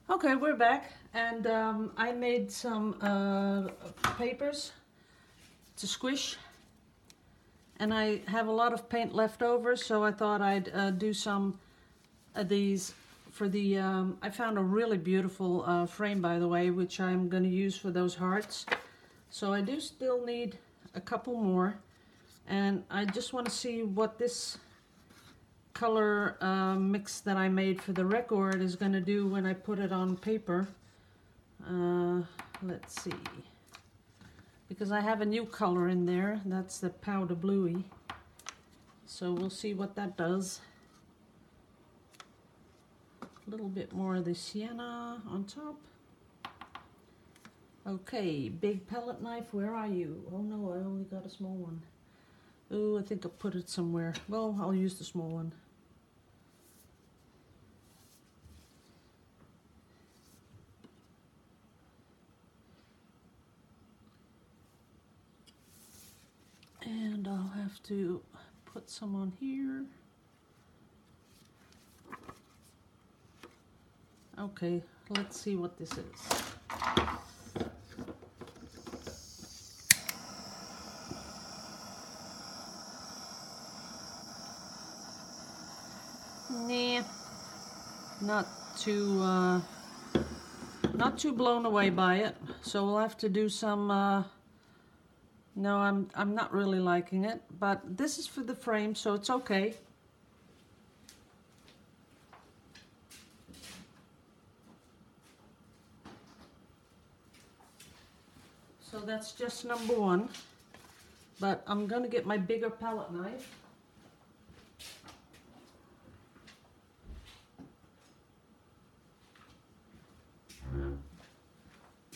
Okay, we're back, and I made some papers to squish, and I have a lot of paint left over, so I thought I'd do some of these for the, I found a really beautiful frame, by the way, which I'm going to use for those hearts. So I do still need a couple more, and I just want to see what this color mix that I made for the record is going to do when I put it on paper. Let's see, because I have a new color in there. That's the powder bluey, so we'll see what that does. A little bit more of the sienna on top. Okay, big palette knife, where are you? Oh no, I only got a small one. Oh, I think I put it somewhere. Well, I'll use the small one. And I'll have to put some on here. Okay, let's see what this is. Nah, not too blown away by it. So we'll have to do some. No, I'm not really liking it, but this is for the frame, so it's okay. So that's just number one, but I'm gonna get my bigger palette knife.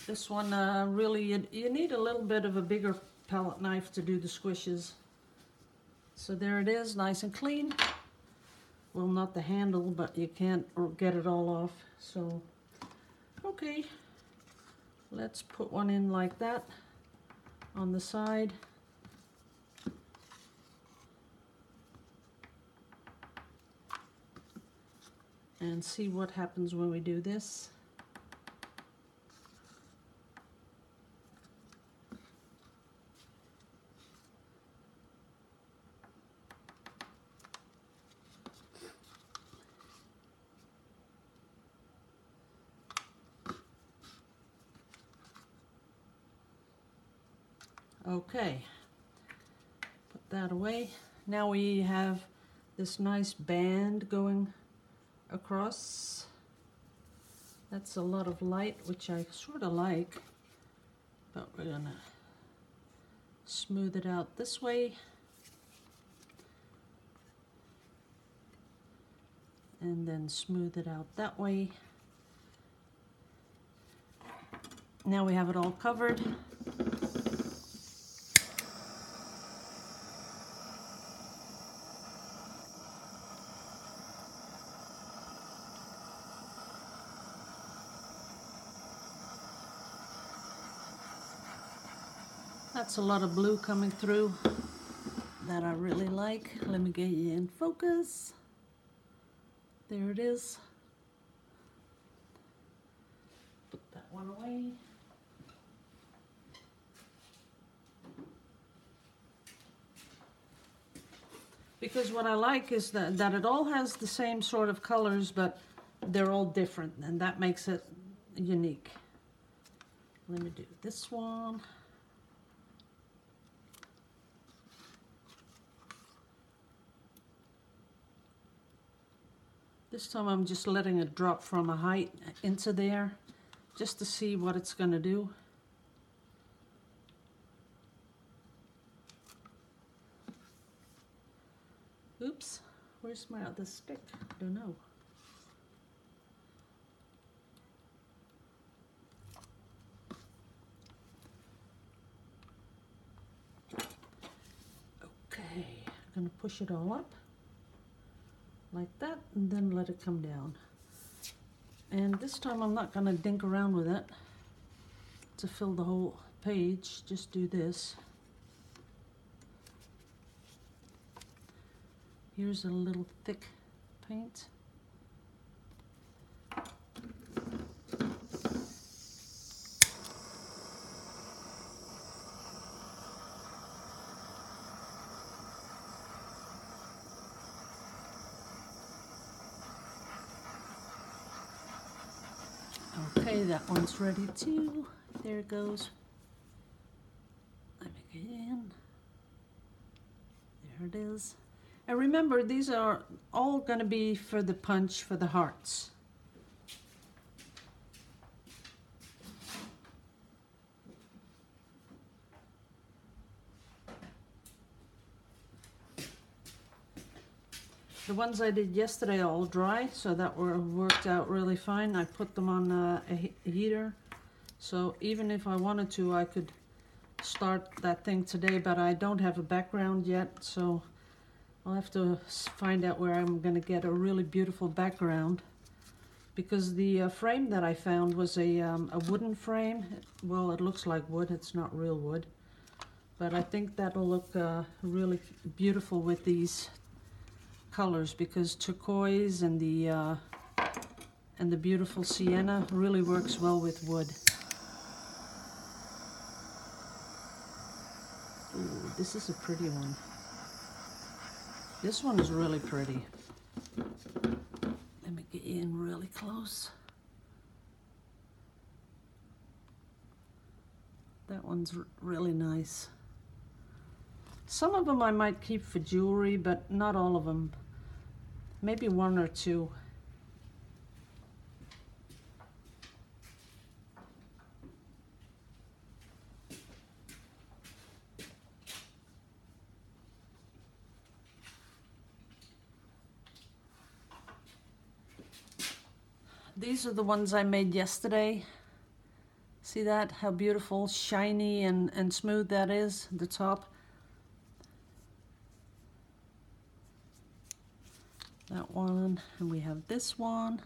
This one really, you need a little bit of a bigger palette knife to do the squishes. So there it is, nice and clean. Well, not the handle, but you can't get it all off. So, okay. Let's put one in like that on the side. And see what happens when we do this. Okay, put that away. Now we have this nice band going across. That's a lot of light, which I sort of like, but we're gonna smooth it out this way. And then smooth it out that way. Now we have it all covered. That's a lot of blue coming through that I really like. Let me get you in focus. There it is. Put that one away. Because what I like is that it all has the same sort of colors, but they're all different, and that makes it unique. Let me do this one. This time I'm just letting it drop from a height into there, just to see what it's going to do. Oops, where's my other stick? I don't know. Okay, I'm going to push it all up like that, and then let it come down. And this time I'm not going to dink around with it to fill the whole page. Just do this. Here's a little thick paint. Okay, that one's ready too. There it goes. Let me get in. There it is. And remember, these are all going to be for the punch for the hearts. The ones I did yesterday are all dry, so that worked out really fine. I put them on a heater, so even if I wanted to, I could start that thing today, but I don't have a background yet, so I'll have to find out where I'm going to get a really beautiful background, because the frame that I found was a wooden frame. Well, it looks like wood, it's not real wood, but I think that'll look really beautiful with these colors, because turquoise and the beautiful sienna really works well with wood. Ooh, this is a pretty one. This one is really pretty. Let me get in really close. That one's really nice. Some of them I might keep for jewelry, but not all of them. Maybe one or two. These are the ones I made yesterday. See that? How beautiful, shiny, and smooth that is, the top. That one, and we have this one.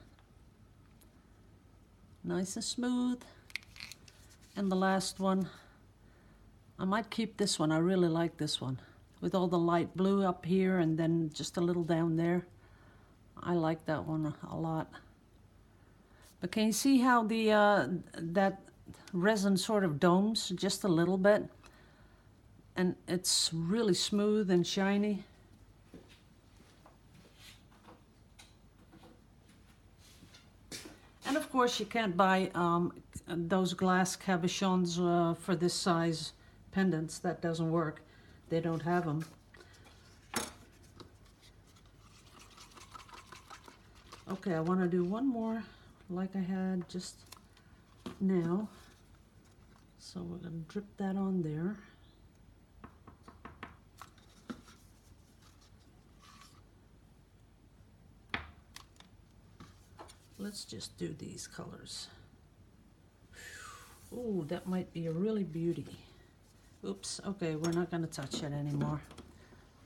Nice and smooth. And the last one, I might keep this one. I really like this one. With all the light blue up here and then just a little down there. I like that one a lot. But can you see how the that resin sort of domes just a little bit? And it's really smooth and shiny. And of course you can't buy those glass cabochons for this size pendants. That doesn't work. They don't have them. Okay, I want to do one more like I had just now. So we're going to drip that on there. Let's just do these colors. Ooh, that might be a really beauty. Oops, okay, we're not going to touch it anymore.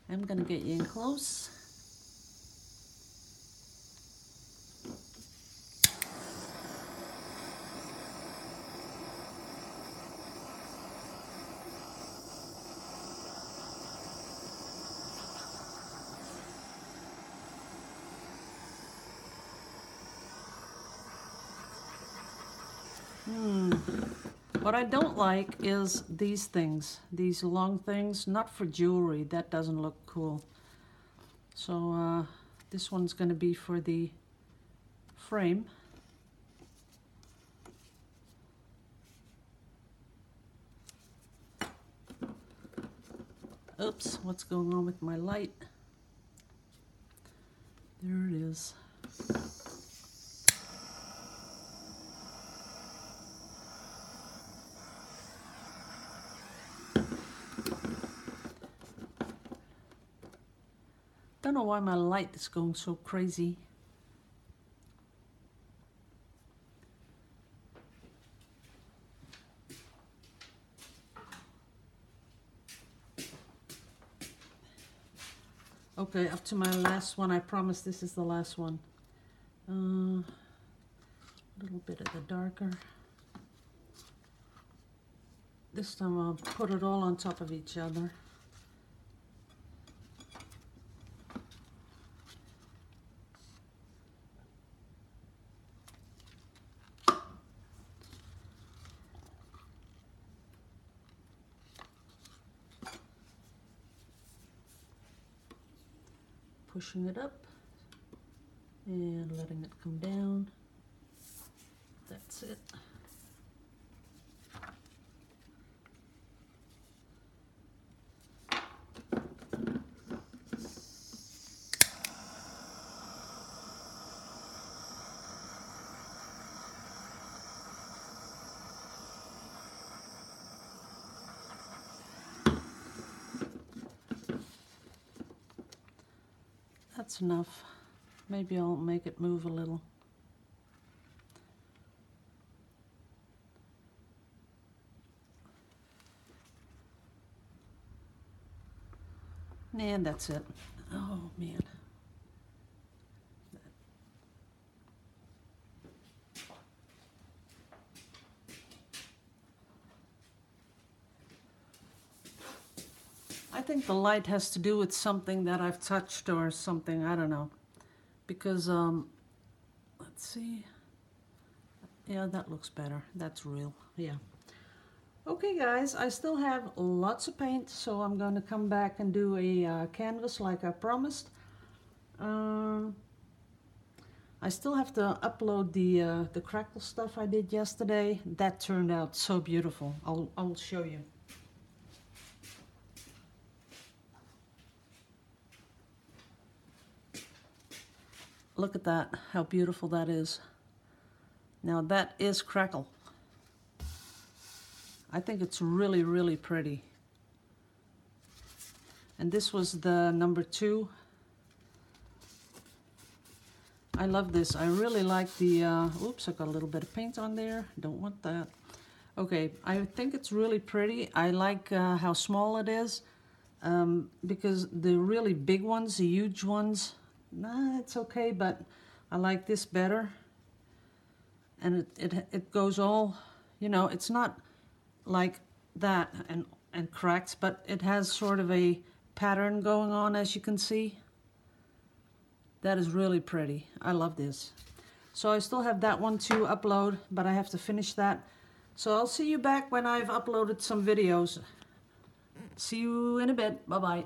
I'm going to get you in close. What I don't like is these things, these long things, not for jewelry. That doesn't look cool. So this one's going to be for the frame. Oops, what's going on with my light? There it is. Don't know why my light is going so crazy. Okay, up to my last one. I promise this is the last one. A little bit of the darker. This time I'll put it all on top of each other. Pushing it up and letting it come down. That's it. That's enough. Maybe I'll make it move a little. And that's it. Oh man. I think the light has to do with something that I've touched or something, I don't know. Because, let's see. Yeah, that looks better. That's real, yeah. Okay guys, I still have lots of paint, so I'm going to come back and do a canvas like I promised. I still have to upload the crackle stuff I did yesterday. That turned out so beautiful. I'll show you. Look at that, how beautiful that is. Now that is crackle. I think it's really, really pretty. And this was the number 2. I love this. I really like the, oops, I got a little bit of paint on there. Don't want that. Okay, I think it's really pretty. I like how small it is. Because the really big ones, the huge ones, nah, it's okay, but I like this better. And it goes all, you know, it's not like that and cracks, but it has sort of a pattern going on, as you can see. That is really pretty. I love this. So I still have that one to upload, but I have to finish that. So I'll see you back when I've uploaded some videos. See you in a bit. Bye-bye.